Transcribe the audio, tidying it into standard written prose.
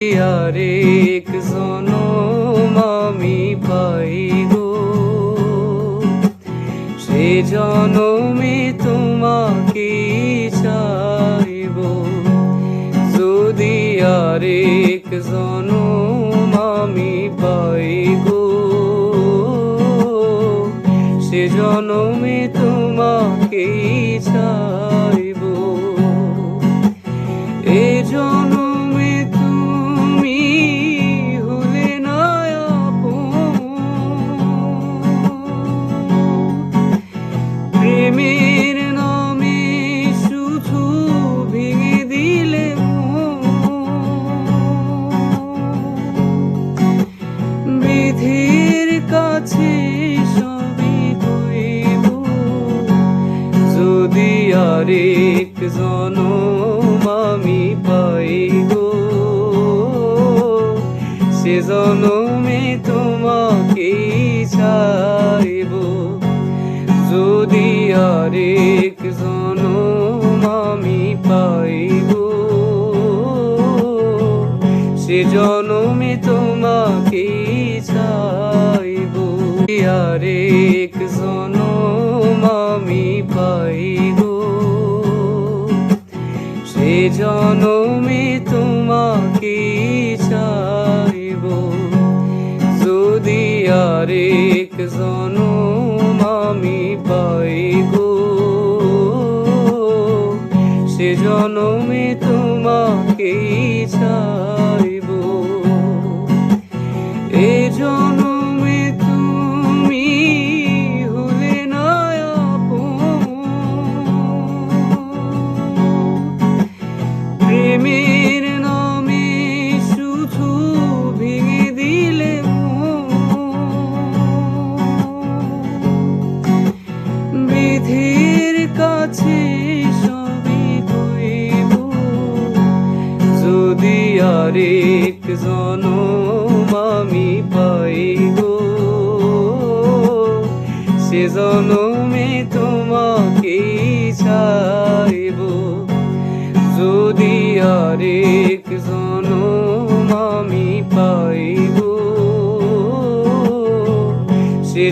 আরেক জনম আমি পাই গো, সে জনমে তোমাকে চাইব। যদি আরেক জনম আমি পাই গো, সে জনমে তোমাকে চাইব। এ জনমে তুমি হলে না আপন, প্রেমের নামে শুধু ভেঙে দিলে বিধির কাছে সবই কইব। যদি আরেক জনম আমি পাই গো, সে জনমে তোমাকে চাইব। যদি আরেক জনম আমি পাই গো, সে জনমে তোমাকে চাইব। আরেক জনম আমি পাই গো, সে জনমে তোমাকে চাইব। যদি আরেক জনম আমি পাই গো, সে জনমে তোমাকে চাইব। এ জনমে তুমি হলে না আপন, প্রেমের নামে শুধু ভেঙে দিলে বিধির কাছে সবই কইব। যদি আরেক জনম আমি পাই গো, সে জনমে তোমাকে চাইব। যদি আরেক জনম আমি পাই গো, সে